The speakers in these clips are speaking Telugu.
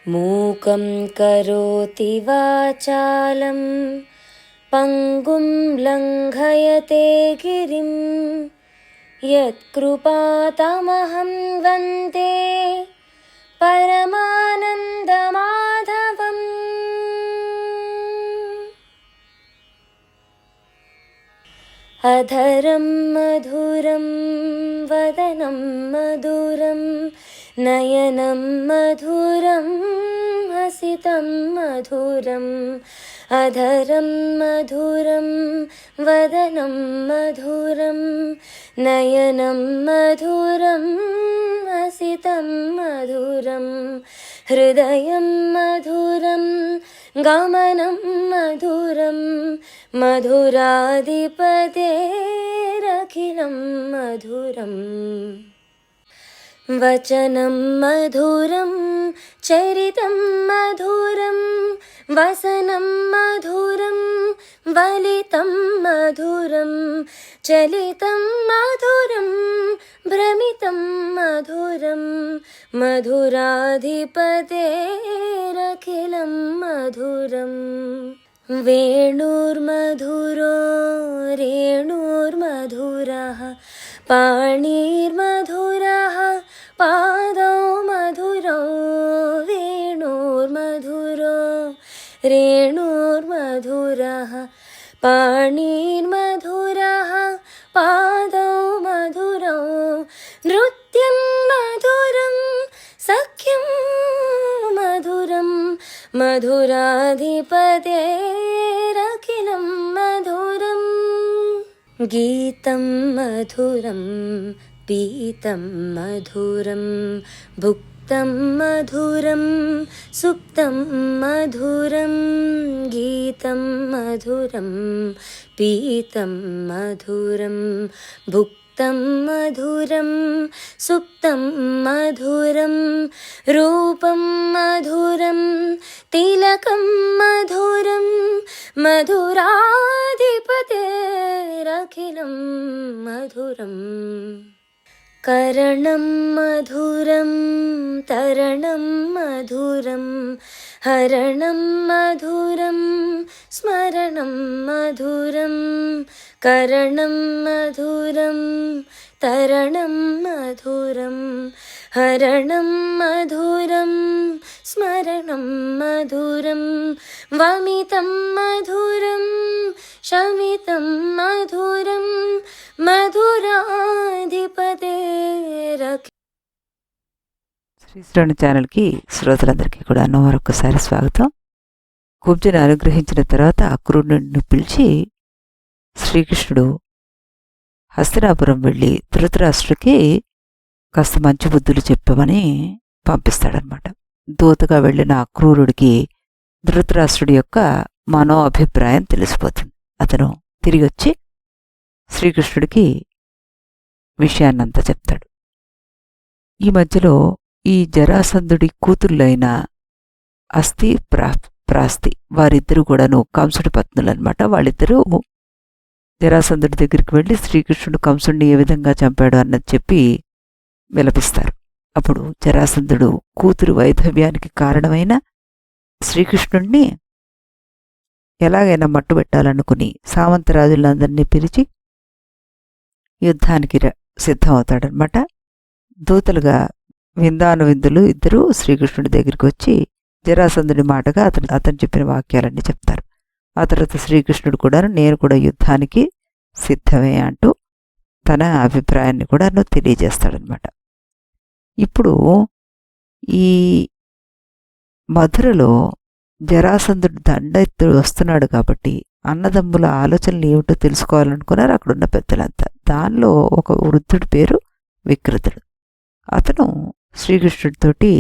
మూకం కరోతి వాచాలం పంగుం లంఘయతే గిరిం యత్కృపాతమహం వందే పరమానందమాధవం. అధరం మధురం వదనం మధురం నయనం మధురం హసితం మధురం. అధరం మధురం వదనం మధురం నయనం మధురం హసితం మధురం. హృదయం మధురం గమనం మధురం మధురాధిపతేరఖిలం మధురం. వచనం మధురం చరితం మధురం వసనం మధురం వలితం మధురం చలితం మధురం భ్రమితం మధురం మధురాధిపతేరఖిలం మధురం. వేణుర్మధురో రేణుర్మధురః పాణిర్మధురః పాదౌ మధురౌ. వేణుర్మధురో రేణుర్మధురః పాణిర్మధురః పాదౌ మధురౌ. నృత్యం మధురం సఖ్యం మధురం మధురాధిపతేరఖిలం మధురం. గీతం మధురం పీతం మధురం భుక్తం మధురం సుప్తం మధురం. గీతం మధురం పీతం మధురం భుక్తం మధురం సుప్తం మధురం. రూపం మధురం తిలకం మధురం మధురాధిపతేరఖిలం మధురం. కరణం మధురం తరణం మధురం హరణం మధురం స్మరణం మధురం. కరణం మధురం తరణం మధురం హరణం మధురం స్మరణం మధురం. వమితం మధురం శమితం మధురం మధురాధిపతేరఖిలం. శ్రీశ్రవణ ఛానల్కి శ్రోతలందరికీ కూడా మరొకసారి స్వాగతం. కుబ్జను అనుగ్రహించిన తర్వాత అక్రూరుడిని పిలిచి శ్రీకృష్ణుడు హస్తినాపురం వెళ్ళి ధృతరాష్ట్రుడికి కాస్త మంచి బుద్ధులు చెప్పమని పంపిస్తాడనమాట. దూతగా వెళ్ళిన అక్రూరుడికి ధృతరాష్ట్రుడి యొక్క మనో అభిప్రాయం తెలిసిపోతుంది. అతను తిరిగి వచ్చి శ్రీకృష్ణుడికి విషయాన్నంతా చెప్తాడు. ఈ మధ్యలో ఈ జరాసంధుడి కూతుళ్ళైన అస్థి ప్రాస్తి వారిద్దరూ కూడాను కంసుడి పత్నులన్నమాట. వాళ్ళిద్దరూ జరాసంధుడి దగ్గరికి వెళ్ళి శ్రీకృష్ణుడు కంసుడిని ఏ విధంగా చంపాడు అన్నది చెప్పి విలపిస్తారు. అప్పుడు జరాసంధుడు కూతురు వైధవ్యానికి కారణమైన శ్రీకృష్ణుణ్ణి ఎలాగైనా మట్టుబెట్టాలనుకుని సామంతరాజులందరినీ పిలిచి యుద్ధానికి సిద్ధమవుతాడనమాట. దూతలుగా విందానువిందులు ఇద్దరూ శ్రీకృష్ణుడి దగ్గరికి వచ్చి జరాసంధుడి మాటగా అతను చెప్పిన వాక్యాలన్నీ చెప్తారు. ఆ తర్వాత శ్రీకృష్ణుడు కూడా నేను కూడా యుద్ధానికి సిద్ధమే అంటూ తన అభిప్రాయాన్ని కూడా తెలియజేస్తాడనమాట. ఇప్పుడు ఈ మధురలో జరాసంధుడు దండెత్తు వస్తున్నాడు కాబట్టి అన్నదమ్ముల ఆలోచనలు ఏమిటో తెలుసుకోవాలనుకున్నారు అక్కడున్న పెద్దలంతా. దానిలో ఒక వృద్ధుడి పేరు వికృతుడు. అతను శ్రీకృష్ణుడితోటి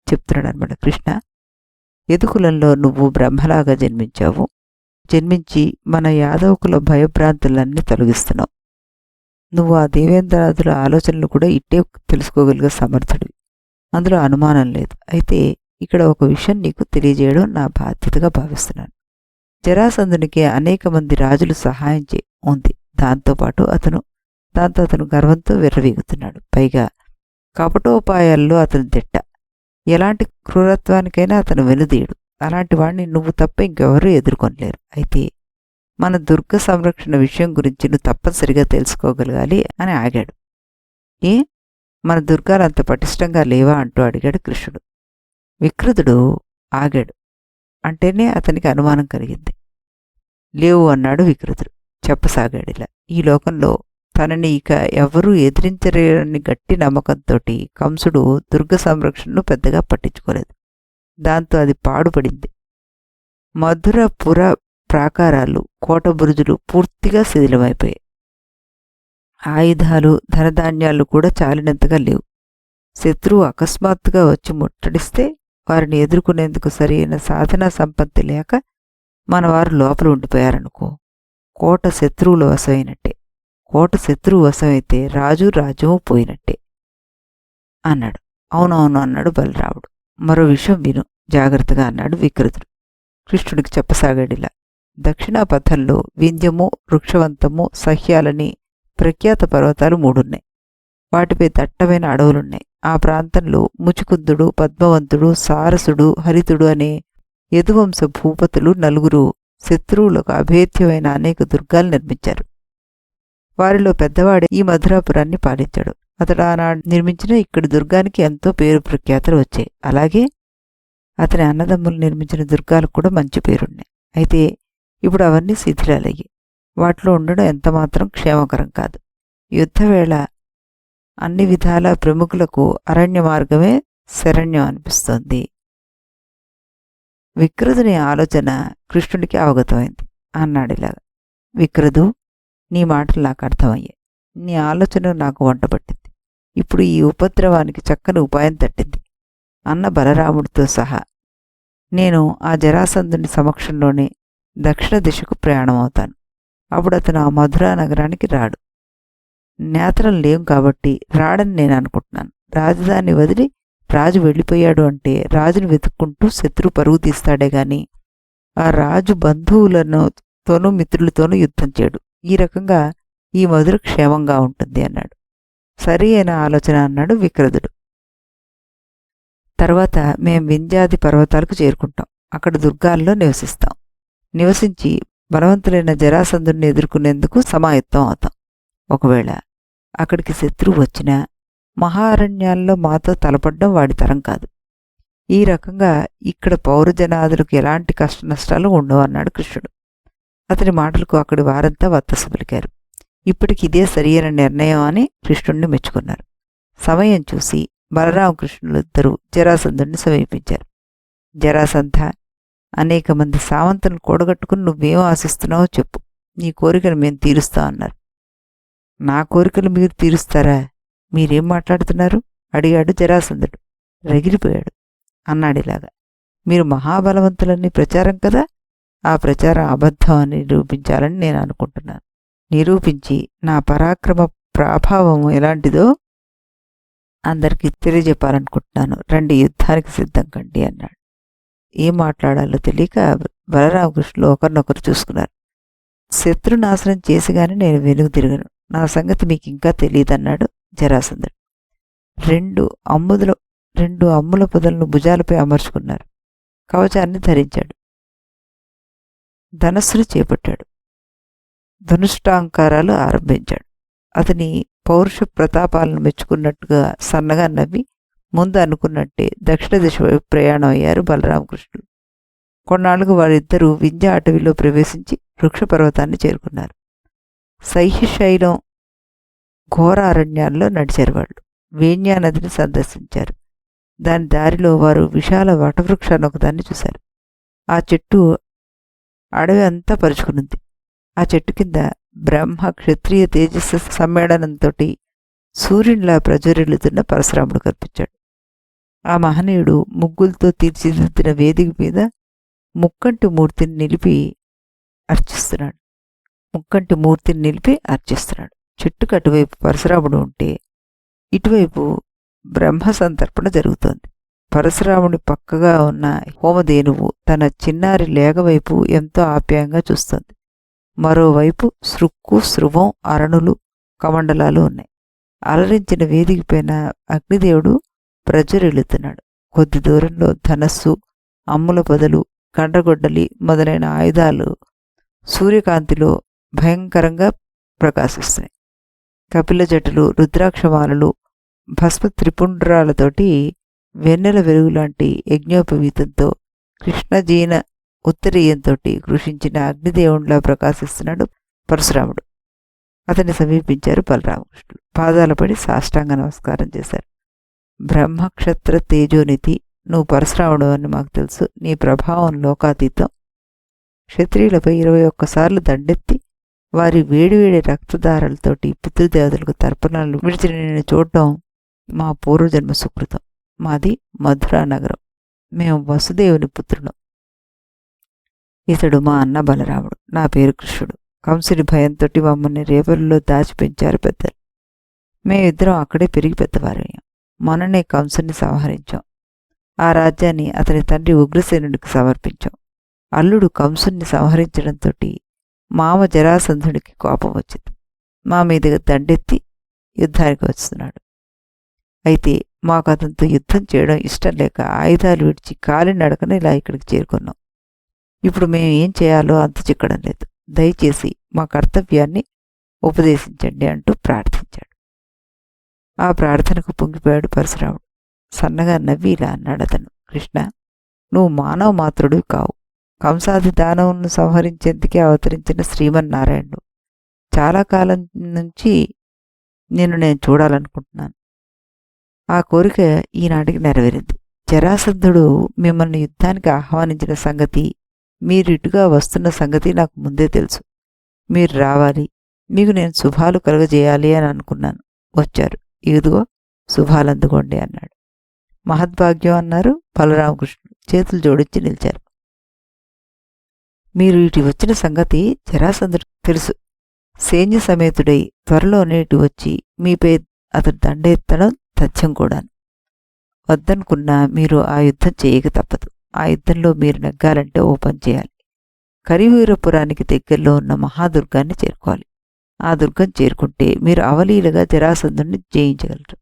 చెప్తున్నాడు అనమాట, కృష్ణ, యదుకులంలో నువ్వు బ్రహ్మలాగా జన్మించావు. జన్మించి మన యాదవకుల భయభ్రాంతులన్నీ తొలగిస్తున్నావు. నువ్వు ఆ దేవేంద్రాదుల ఆలోచనలు కూడా ఇట్టే తెలుసుకోగలిగే సమర్థుడివి, అందులో అనుమానం లేదు. అయితే ఇక్కడ ఒక విషయం నీకు తెలియజేయడం నా బాధ్యతగా భావిస్తున్నాను. జరాసంధునికి అనేక మంది రాజులు సహాయం ఉంది. దాంతో అతను గర్వంతో విర్రవీగుతున్నాడు. పైగా కపటోపాయాల్లో అతను దిట్ట. ఎలాంటి క్రూరత్వానికైనా అతను వెనుదీయడు. అలాంటి వాడిని నువ్వు తప్ప ఇంకెవరూ ఎదుర్కొనలేరు. అయితే మన దుర్గ సంరక్షణ విషయం గురించి నువ్వు తప్పనిసరిగా తెలుసుకోగలగాలి అని ఆగాడు. ఏ మన దుర్గాలు అంత పటిష్టంగా లేవా అంటూ అడిగాడు కృష్ణుడు. వికృతుడు ఆగాడు. అంటేనే అతనికి అనుమానం కలిగింది. లేవు అన్నాడు వికృతుడు. చెప్పసాగాడిలా. ఈ లోకంలో తనని ఇక ఎవరూ ఎదిరించలేరని గట్టి నమ్మకంతోటి కంసుడు దుర్గ సంరక్షణను పెద్దగా పట్టించుకోలేదు. దాంతో అది పాడుపడింది. మధురపుర ప్రాకారాలు, కోట బురుజులు పూర్తిగా శిథిలమైపోయాయి. ఆయుధాలు, ధనధాన్యాలు కూడా చాలినంతగా లేవు. శత్రువు అకస్మాత్తుగా వచ్చి ముట్టడిస్తే వారిని ఎదుర్కొనేందుకు సరైన సాధనా సంపత్తి లేక మనవారు లోపల ఉండిపోయారనుకో, కోట శత్రువుల వశమైనట్టే. కోట శత్రువు వశమైతే రాజు రాజ్యము పోయినట్టే అన్నాడు. అవునవును అన్నాడు బలరాముడు. మరో విషయం విను జాగ్రత్తగా అన్నాడు వికృతుడు. కృష్ణుడికి చెప్పసాగాడిలా. దక్షిణా పథంలో వింధ్యము, వృక్షవంతము, సహ్యాలని ప్రఖ్యాత పర్వతాలు 3 ఉన్నాయి. వాటిపై దట్టమైన అడవులున్నాయి. ఆ ప్రాంతంలో ముచుకుందుడు, పద్మవంతుడు, సారసుడు, హరితుడు అనే యదువంశ భూపతులు 4 శత్రువులకు అభేద్యమైన అనేక దుర్గాలు నిర్మించారు. వారిలో పెద్దవాడే ఈ మధురాపురాన్ని పాలించాడు. అతడు ఆనాడు నిర్మించిన ఇక్కడి దుర్గానికి ఎంతో పేరు ప్రఖ్యాతలు వచ్చాయి. అలాగే అతని అన్నదమ్ములు నిర్మించిన దుర్గాలకు కూడా మంచి పేరున్నాయి. అయితే ఇప్పుడు అవన్నీ శిథిలాలయ్యాయి. వాటిలో ఉండడం ఎంతమాత్రం క్షేమకరం కాదు. యుద్ధవేళ అన్ని విధాల ప్రముఖులకు అరణ్య మార్గమే శరణ్యం అనిపిస్తోంది. వికృతుని ఆలోచన కృష్ణుడికి అవగతమైంది. అన్నాడిలాగా. వికృదు, నీ మాటలు నాకు అర్థమయ్యాయి. నీ ఆలోచన నాకు వంటపట్టింది. ఇప్పుడు ఈ ఉపద్రవానికి చక్కని ఉపాయం తట్టింది. అన్న బలరాముడితో సహా నేను ఆ జరాసంధుని సమక్షంలోనే దక్షిణ దిశకు ప్రయాణమవుతాను. అప్పుడు అతను ఆ మధురా నగరానికి రాడు. నేత్రం లేం కాబట్టి రాడని నేను అనుకుంటున్నాను. రాజధాని వదిలి రాజు వెళ్ళిపోయాడు అంటే రాజును వెతుక్కుంటూ శత్రు పరుగు తీస్తాడే గాని ఆ రాజు బంధువులతోనూ మిత్రులతోనూ యుద్ధం చేయడు. ఈ రకంగా ఈ మధుర క్షేమంగా ఉంటుంది అన్నాడు. సరి అయిన ఆలోచన అన్నాడు వికృతుడు. తర్వాత మేం వింధ్యాది పర్వతాలకు చేరుకుంటాం. అక్కడ దుర్గాల్లో నివసిస్తాం. నివసించి బలవంతులైన జరాసంధుని ఎదుర్కొనేందుకు సమాయత్తం అవుతాం. ఒకవేళ అక్కడికి శత్రువు వచ్చినా మహారణ్యాల్లో మాతో తలపడ్డం వాడి తరం కాదు. ఈ రకంగా ఇక్కడ పౌరజనాదులకు ఎలాంటి కష్ట నష్టాలు ఉండవు అన్నాడు కృష్ణుడు. అతని మాటలకు అక్కడి వారంతా వత్తసు పలికారు. ఇప్పటికి ఇదే సరియైన నిర్ణయం అని కృష్ణుడిని మెచ్చుకున్నారు. సమయం చూసి బలరామకృష్ణులిద్దరూ జరాసంధుడిని సమీపించారు. జరాసంధ, అనేక మంది సామంతులను కూడగట్టుకుని నువ్వేం ఆశిస్తున్నావో చెప్పు. నీ కోరికను మేము తీరుస్తాం అన్నారు. నా కోరికలు మీరు తీరుస్తారా? మీరేం మాట్లాడుతున్నారు? అడిగాడు జరాసంధుడు. రగిలిపోయాడు. అన్నాడిలాగా. మీరు మహాబలవంతులని ప్రచారం కదా, ఆ ప్రచారం అబద్ధం అని నిరూపించాలని నేను అనుకుంటున్నాను. నిరూపించి నా పరాక్రమ ప్రాభావం ఎలాంటిదో అందరికీ తెలియజెప్పాలనుకుంటున్నాను. రండి, యుద్ధానికి సిద్ధం కండి అన్నాడు. ఏం మాట్లాడాలో తెలియక బలరామకృష్ణులు ఒకరినొకరు చూసుకున్నారు. శత్రునాశనం చేసిగానే నేను వెనుక తిరగను. నా సంగతి మీకు ఇంకా తెలియదన్నాడు జరాసంధుడు. 2 అమ్ముల పొదలను భుజాలపై అమర్చుకున్నారు. కవచాన్ని ధరించాడు. ధనస్సును చేపట్టాడు. ధనుష్టాంకారాలు ఆరంభించాడు. అతని పౌరుష ప్రతాపాలను మెచ్చుకున్నట్టుగా సన్నగా నవ్వి ముందు అనుకున్నట్టే దక్షిణ దిశ వైపు ప్రయాణం అయ్యారు బలరామకృష్ణులు. కొన్నాళ్లకు వారిద్దరూ వింధ్య అటవీలో ప్రవేశించి వృక్షపర్వతాన్ని చేరుకున్నారు. సహ్యశైలం ఘోర అరణ్యాల్లో నడిచారు. వాళ్ళు వేణ్యా నదిని సందర్శించారు. దాని దారిలో వారు విశాల వటవృక్షాన్ని ఒకదాన్ని చూశారు. ఆ చెట్టు అడవి అంతా పరుచుకునుంది. ఆ చెట్టు కింద బ్రహ్మ క్షత్రియ తేజస్సు సమ్మేళనంతో సూర్యునిలా ప్రజ్వరిల్లుతున్న పరశురాముడు కనిపించాడు. ఆ మహనీయుడు ముగ్గులతో తీర్చిదిద్దిన వేదిక మీద ముక్కంటి మూర్తిని నిలిపి అర్చిస్తున్నాడు. చెట్టుకు అటువైపు పరశురాముడు ఉంటే ఇటువైపు బ్రహ్మ సంతర్పణ జరుగుతోంది. పరశురాముడి పక్కగా ఉన్న హోమధేనువు తన చిన్నారి లేగవైపు ఎంతో ఆప్యాయంగా చూస్తోంది. మరోవైపు సృక్కు, శృవం, అరణులు, కమండలాలు ఉన్నాయి. అలరించిన వేదికపైన అగ్నిదేవుడు ప్రజ్వరిల్లుతున్నాడు. కొద్ది దూరంలో ధనస్సు, అమ్ముల పొదలు, కండ్రగొడ్డలి మొదలైన ఆయుధాలు సూర్యకాంతిలో భయంకరంగా ప్రకాశిస్తున్నాయి. కపిల జటులు, రుద్రాక్షమాలలు, భస్మ త్రిపుండ్రాలతోటి వెన్నెల వెలుగులాంటి యజ్ఞోపవీతంతో కృష్ణజీన ఉత్తరీయంతో కృషించిన అగ్నిదేవునిలా ప్రకాశిస్తున్నాడు పరశురాముడు. అతన్ని సమీపించారు బలరామకృష్ణులు. పాదాలపడి సాష్టాంగ నమస్కారం చేశారు. బ్రహ్మక్షత్ర తేజోనిధి, నువ్వు పరశురాముడు అని మాకు తెలుసు. నీ ప్రభావం లోకాతీతం. క్షత్రియులపై 21 సార్లు దండెత్తి వారి వేడివేడి రక్తధారలతోటి పితృదేవతలకు తర్పణాలు విడిచి నేను చూడటం మా పూర్వజన్మ సుకృతం. మాది మధురా నగరం. మేము వసుదేవుని పుత్రులం. ఇతడు మా అన్న బలరాముడు. నా పేరు కృష్ణుడు. కంసుని భయంతో మమ్మల్ని రేపల్లో దాచి పెంచారు పెద్దలు. మేమిద్దరం అక్కడే పెరిగి పెద్దవారయ్యాం. మొన్ననే కంసుని సంహరించాం. ఆ రాజ్యాన్ని అతని తండ్రి ఉగ్రసేనుడికి సమర్పించాం. అల్లుడు కంసుని సంహరించడంతో మామ జరాసంధుడికి కోపం వచ్చింది. మా మీదుగా దండెత్తి యుద్ధానికి వస్తున్నాడు. అయితే మాకు అతనితో యుద్ధం చేయడం ఇష్టం లేక ఆయుధాలు విడిచి కాలినడకన ఇలా ఇక్కడికి చేరుకున్నాం. ఇప్పుడు మేము ఏం చేయాలో అంత చిక్కడం లేదు. దయచేసి మా కర్తవ్యాన్ని ఉపదేశించండి అంటూ ప్రార్థించాడు. ఆ ప్రార్థనకు పొంగిపోయాడు పరశురాముడు. సన్నగా నవ్వి ఇలా అన్నాడు అతను. కృష్ణ, నువ్వు మానవ మాత్రుడివి కావు. కంసాది దానవులను సంహరించేందుకే అవతరించిన శ్రీమన్నారాయణుడు. చాలా కాలం నుంచి నేను చూడాలనుకుంటున్నాను. ఆ కోరిక ఈనాటికి నెరవేరింది. జరాసంధుడు మిమ్మల్ని యుద్ధానికి ఆహ్వానించిన సంగతి, మీరు ఇటుగా వస్తున్న సంగతి నాకు ముందే తెలుసు. మీరు రావాలి, మీకు నేను శుభాలు కలుగజేయాలి అని అనుకున్నాను. వచ్చారు. ఇదిగో శుభాలు అందుకోండి అన్నాడు. మహద్భాగ్యం అన్నారు బలరామకృష్ణుడు. చేతులు జోడించి నిలిచారు. మీరు ఇటు వచ్చిన సంగతి జరాసంధుడు తెలుసు. సైన్య సమేతుడై త్వరలోనే ఇటు వచ్చి మీపై అతడు దండెత్తడం తథ్యం కూడాను. వద్దనుకున్నా మీరు ఆ యుద్ధం చేయక తప్పదు. ఆ యుద్ధంలో మీరు నెగ్గాలంటే ఓ పని చేయాలి. కరివీరపురానికి దగ్గరలో ఉన్న మహాదుర్గాన్ని చేరుకోవాలి. ఆ దుర్గం చేరుకుంటే మీరు అవలీలగా జరాసంధుడిని జయించగలరు.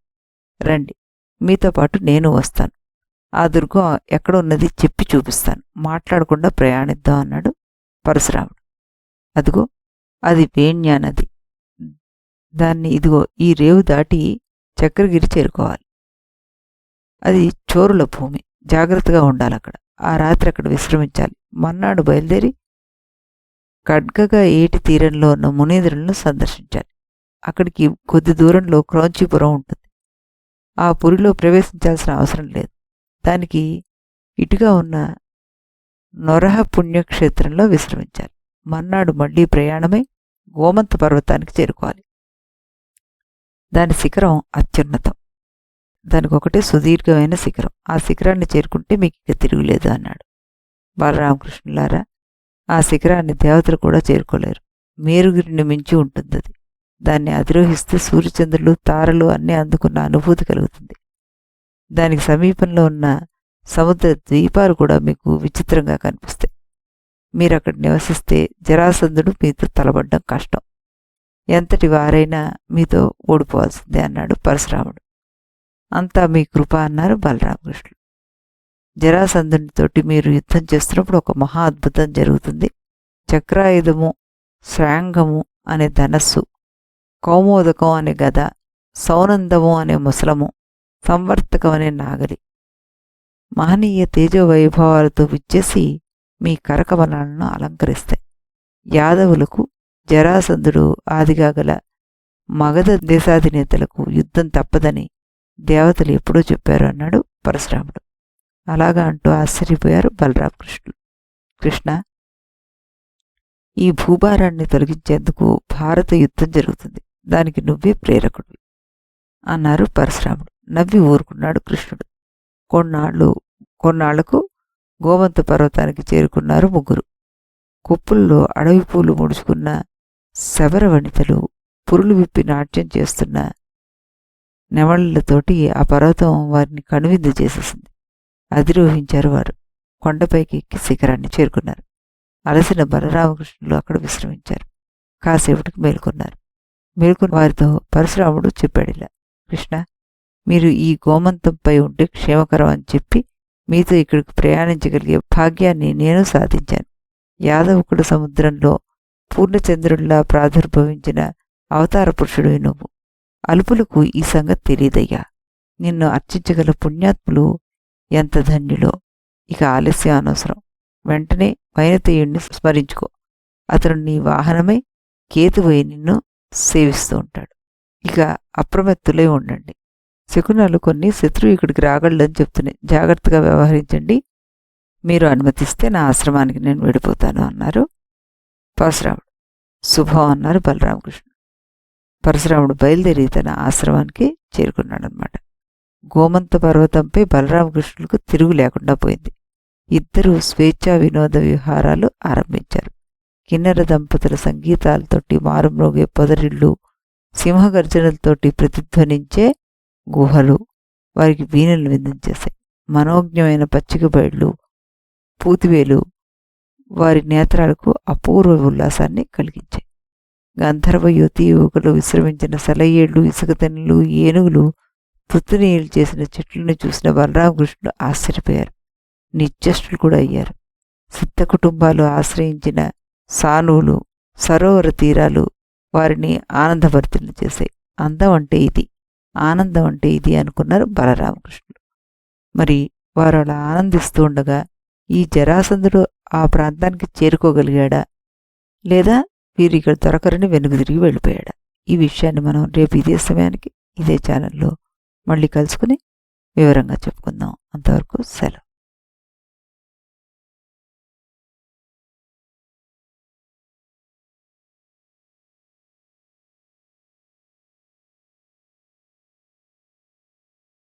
రండి, మీతో పాటు నేను వస్తాను. ఆ దుర్గం ఎక్కడ ఉన్నది చెప్పి చూపిస్తాను. మాట్లాడకుండా ప్రయాణిద్దాం అన్నాడు పరశురాముడు. అదిగో అది వేణ్యా నది. దాన్ని ఇదిగో ఈ రేవు దాటి చక్రగిరి చేరుకోవాలి. అది చోరుల భూమి. జాగ్రత్తగా ఉండాలి అక్కడ. ఆ రాత్రి అక్కడ విశ్రమించాలి. మర్నాడు బయలుదేరి ఖడ్గగా ఏటి తీరంలో ఉన్న మునీంద్రులను సందర్శించాలి. అక్కడికి కొద్ది దూరంలో క్రౌంచీపురం ఉంటుంది. ఆ పురిలో ప్రవేశించాల్సిన అవసరం లేదు. దానికి ఇటుగా ఉన్న నొరహ పుణ్యక్షేత్రంలో విశ్రమించాలి. మర్నాడు మళ్లీ ప్రయాణమై గోమంత పర్వతానికి చేరుకోవాలి. దాని శిఖరం అత్యున్నతం. దానికి ఒకటే సుదీర్ఘమైన శిఖరం. ఆ శిఖరాన్ని చేరుకుంటే మీకు ఇక తిరుగులేదు అన్నాడు. బాలరామకృష్ణులారా, ఆ శిఖరాన్ని దేవతలు కూడా చేరుకోలేరు. మేరుగురిని మించి ఉంటుంది అది. దాన్ని అధిరోహిస్తే సూర్యచంద్రులు, తారలు అన్నీ అందుకున్న అనుభూతి కలుగుతుంది. దానికి సమీపంలో ఉన్న సముద్ర ద్వీపాలు కూడా మీకు విచిత్రంగా కనిపిస్తాయి. మీరు అక్కడ నివసిస్తే జరాసంధుడు మీతో తలబడ్డం కష్టం. ఎంతటి వారైనా మీతో ఓడిపోవాల్సిందే అన్నాడు పరశురాముడు. అంతా మీ కృప అన్నారు బలరామకృష్ణుడు. జరాసంధునితోటి మీరు యుద్ధం చేస్తున్నప్పుడు ఒక మహా అద్భుతం జరుగుతుంది. చక్రాయుధము, శ్రాంగము అనే ధనస్సు, కౌమోదకం అనే గద, సౌనందము అనే ముసలము, సంవర్తకం అనే నాగలి మహనీయ తేజో వైభవాలతో విచ్చేసి మీ కరకమలాలను అలంకరిస్తాయి. యాదవులకు, జరాసంధుడు ఆదిగా గల మగధ దేశాధినేతలకు యుద్ధం తప్పదని దేవతలు ఎప్పుడూ చెప్పారు అన్నాడు పరశురాముడు. అలాగా అంటూ ఆశ్చర్యపోయారు బలరామకృష్ణులు. కృష్ణ, ఈ భూభారాన్ని తొలగించేందుకు భారత యుద్ధం జరుగుతుంది. దానికి నువ్వే ప్రేరకుడు అన్నారు పరశురాముడు. నవ్వి ఊరుకున్నాడు కృష్ణుడు. కొన్నాళ్లకు గోమంత పర్వతానికి చేరుకున్నారు ముగ్గురు. కుప్పుల్లో అడవి పూలు ముడుచుకున్న శబర వనితలు పురులు విప్పి నాట్యం చేస్తున్న నెమళ్లతోటి ఆ పర్వతం వారిని కనువిందు చేసేసింది. అధిరోహించారు వారు. కొండపైకి ఎక్కి శిఖరాన్ని చేరుకున్నారు. అలసిన బలరామకృష్ణులు అక్కడ విశ్రమించారు. కాసేపటికి మేల్కొన్నారు. మేల్కొని వారితో పరశురాముడు చెప్పాడిలా. కృష్ణ, మీరు ఈ గోమంతంపై ఉంటే క్షేమకరం అని చెప్పి మీతో ఇక్కడికి ప్రయాణించగలిగే భాగ్యాన్ని నేను సాధించాను. యాదవకుడు సముద్రంలో పూర్ణచంద్రుడిలా ప్రాదుర్భవించిన అవతార పురుషుడు నువ్వు. అల్పులకు ఈ సంగతి తెలియదయ్యా. నిన్ను అర్చించగల పుణ్యాత్ములు ఎంత ధన్యులో. ఇక ఆలస్యం అనవసరం. వెంటనే వైనతేయుణ్ణి స్మరించుకో. అతను నీ వాహనమై కేతువై నిన్ను సేవిస్తూ ఉంటాడు. ఇక అప్రమత్తులై ఉండండి. శకునాలు కొన్ని శత్రువు ఇక్కడికి రాగలడని చెప్తున్నాయి. జాగ్రత్తగా వ్యవహరించండి. మీరు అనుమతిస్తే నా ఆశ్రమానికి నేను వెళ్ళిపోతాను అన్నారు పరశురాముడు. శుభం అన్నారు బలరామకృష్ణుడు. పరశురాముడు బయలుదేరి తన ఆశ్రమానికి చేరుకున్నాడనమాట. గోమంత పర్వతంపై బలరామకృష్ణులకు తిరుగు లేకుండా పోయింది. ఇద్దరూ స్వేచ్ఛా వినోద విహారాలు ఆరంభించారు. కిన్నెర దంపతుల సంగీతాలతోటి మారుమ్రోగే పొదరిళ్ళు, సింహగర్జనలతోటి ప్రతిధ్వనించే గుహలు వారికి వీణలు విందించేశాయి. మనోజ్ఞమైన పచ్చిక బయళ్ళు, పూతివేలు వారి నేత్రాలకు అపూర్వ ఉల్లాసాన్ని కలిగించాయి. గంధర్వ యువతీ యువకులు విశ్రమించిన సెలయేళ్లు, ఇసుకతెన్నెలు, ఏనుగులు, పృథ్వీనీయులు చేసిన చెట్లను చూసిన బలరామకృష్ణుడు ఆశ్చర్యపోయారు. నిశ్చేష్టులు కూడా అయ్యారు. సిద్ధ కుటుంబాలు ఆశ్రయించిన సానువులు, సరోవర తీరాలు వారిని ఆనందభరితులు చేశాయి. అందం అంటే ఇది, ఆనందం అంటే ఇది అనుకున్నారు బలరామకృష్ణుడు. మరి వారు అలా ఆనందిస్తూ ఉండగా ఈ జరాసంధుడు ఆ ప్రాంతానికి చేరుకోగలిగాడా, లేదా వీరు ఇక్కడ దొరకరని వెనుక తిరిగి వెళ్ళిపోయాడా? ఈ విషయాన్ని మనం రేపు ఇదే సమయానికి ఇదే ఛానల్లో మళ్ళీ కలుసుకుని వివరంగా చెప్పుకుందాం. అంతవరకు సెలవు.